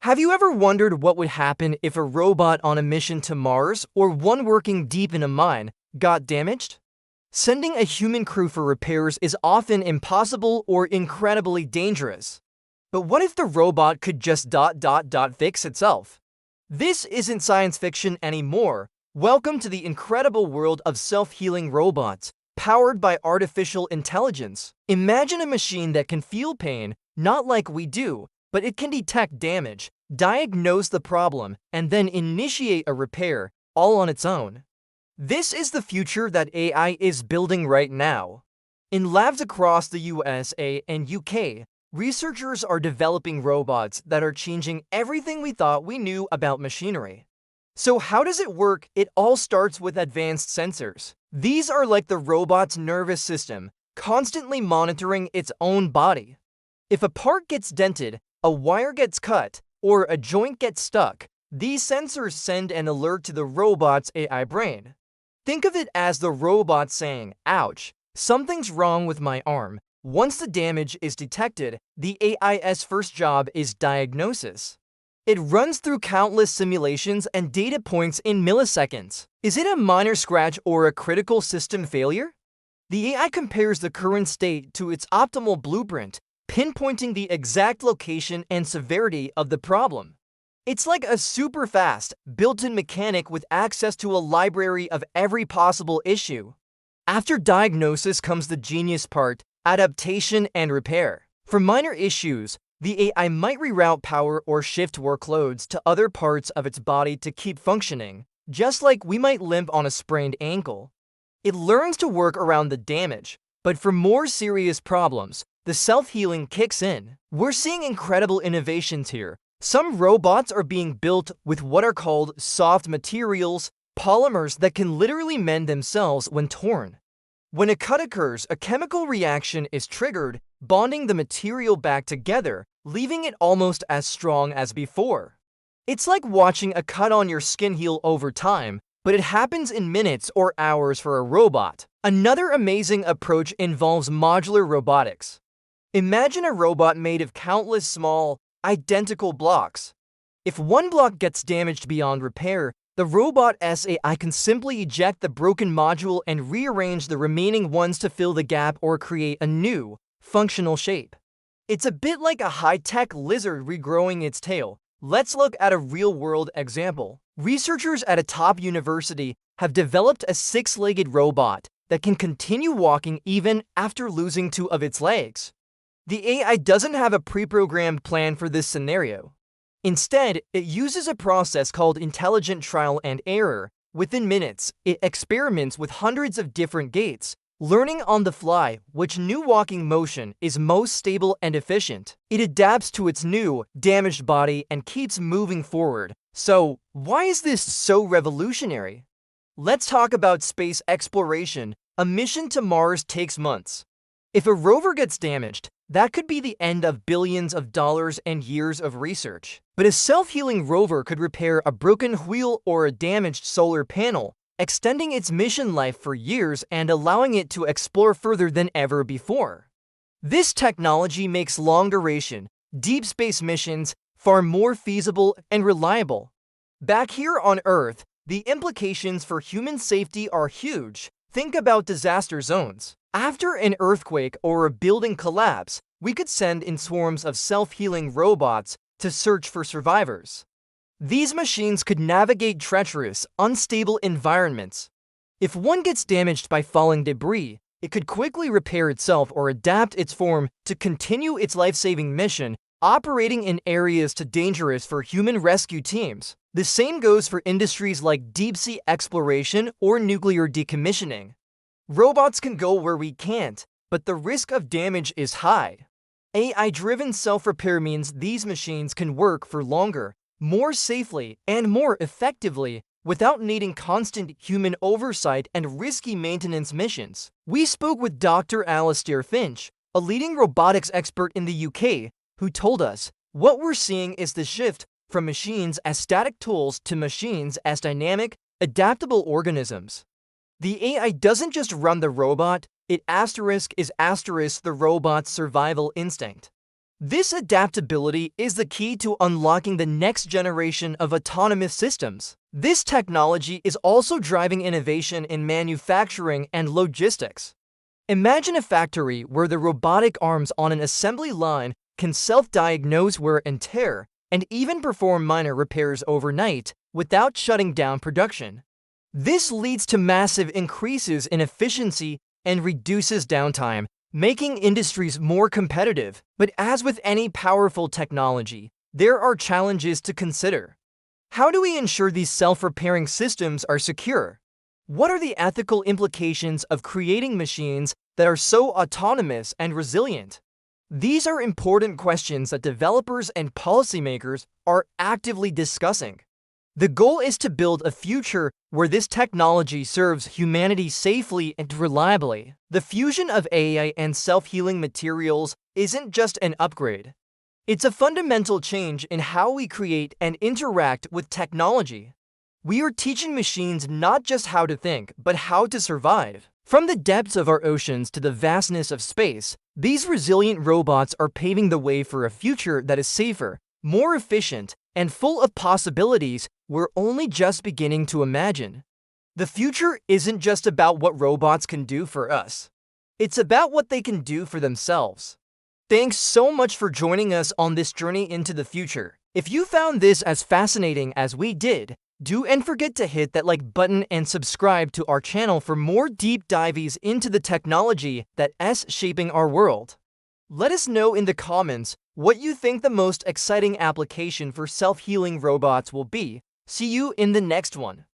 Have you ever wondered what would happen if a robot on a mission to Mars or one working deep in a mine got damaged? Sending a human crew for repairs is often impossible or incredibly dangerous. But what if the robot could just fix itself? This isn't science fiction anymore. Welcome to the incredible world of self-healing robots, powered by artificial intelligence. Imagine a machine that can feel pain, not like we do, but it can detect damage, diagnose the problem, and then initiate a repair, all on its own. This is the future that AI is building right now. In labs across the USA and UK, researchers are developing robots that are changing everything we thought we knew about machinery. So how does it work? It all starts with advanced sensors. These are like the robot's nervous system, constantly monitoring its own body. If a part gets dented, a wire gets cut, or a joint gets stuck, these sensors send an alert to the robot's AI brain. Think of it as the robot saying, "Ouch, something's wrong with my arm." Once the damage is detected, the AI's first job is diagnosis. It runs through countless simulations and data points in milliseconds. Is it a minor scratch or a critical system failure? The AI compares the current state to its optimal blueprint, pinpointing the exact location and severity of the problem. It's like a super fast, built-in mechanic with access to a library of every possible issue. After diagnosis comes the genius part, adaptation and repair. For minor issues, the AI might reroute power or shift workloads to other parts of its body to keep functioning, just like we might limp on a sprained ankle. It learns to work around the damage, but for more serious problems, the self-healing kicks in. We're seeing incredible innovations here. Some robots are being built with what are called soft materials, polymers that can literally mend themselves when torn. When a cut occurs, a chemical reaction is triggered, bonding the material back together, leaving it almost as strong as before. It's like watching a cut on your skin heal over time, but it happens in minutes or hours for a robot. Another amazing approach involves modular robotics. Imagine a robot made of countless small, identical blocks. If one block gets damaged beyond repair, the robot's AI can simply eject the broken module and rearrange the remaining ones to fill the gap or create a new, functional shape. It's a bit like a high-tech lizard regrowing its tail. Let's look at a real-world example. Researchers at a top university have developed a six-legged robot that can continue walking even after losing two of its legs. The AI doesn't have a pre-programmed plan for this scenario. Instead, it uses a process called intelligent trial and error. Within minutes, it experiments with hundreds of different gaits, learning on the fly which new walking motion is most stable and efficient. It adapts to its new, damaged body and keeps moving forward. So, why is this so revolutionary? Let's talk about space exploration. A mission to Mars takes months. If a rover gets damaged, that could be the end of billions of dollars and years of research. But a self-healing rover could repair a broken wheel or a damaged solar panel, extending its mission life for years and allowing it to explore further than ever before. This technology makes long-duration, deep space missions far more feasible and reliable. Back here on Earth, the implications for human safety are huge. Think about disaster zones. After an earthquake or a building collapse, we could send in swarms of self-healing robots to search for survivors. These machines could navigate treacherous, unstable environments. If one gets damaged by falling debris, it could quickly repair itself or adapt its form to continue its life-saving mission, operating in areas too dangerous for human rescue teams. The same goes for industries like deep-sea exploration or nuclear decommissioning. Robots can go where we can't, but the risk of damage is high. AI-driven self-repair means these machines can work for longer, more safely, and more effectively without needing constant human oversight and risky maintenance missions. We spoke with Dr. Alastair Finch, a leading robotics expert in the UK, who told us, "What we're seeing is the shift from machines as static tools to machines as dynamic, adaptable organisms." The AI doesn't just run the robot, it is the robot's survival instinct. This adaptability is the key to unlocking the next generation of autonomous systems. This technology is also driving innovation in manufacturing and logistics. Imagine a factory where the robotic arms on an assembly line can self-diagnose wear and tear and even perform minor repairs overnight without shutting down production. This leads to massive increases in efficiency and reduces downtime, making industries more competitive. But as with any powerful technology, there are challenges to consider. How do we ensure these self-repairing systems are secure? What are the ethical implications of creating machines that are so autonomous and resilient? These are important questions that developers and policymakers are actively discussing. The goal is to build a future where this technology serves humanity safely and reliably. The fusion of AI and self-healing materials isn't just an upgrade. It's a fundamental change in how we create and interact with technology. We are teaching machines not just how to think, but how to survive. From the depths of our oceans to the vastness of space, these resilient robots are paving the way for a future that is safer, more efficient, and full of possibilities we're only just beginning to imagine. The future isn't just about what robots can do for us. It's about what they can do for themselves. Thanks so much for joining us on this journey into the future. If you found this as fascinating as we did, don't forget to hit that like button and subscribe to our channel for more deep dives into the technology that's shaping our world. Let us know in the comments what you think the most exciting application for self-healing robots will be. See you in the next one.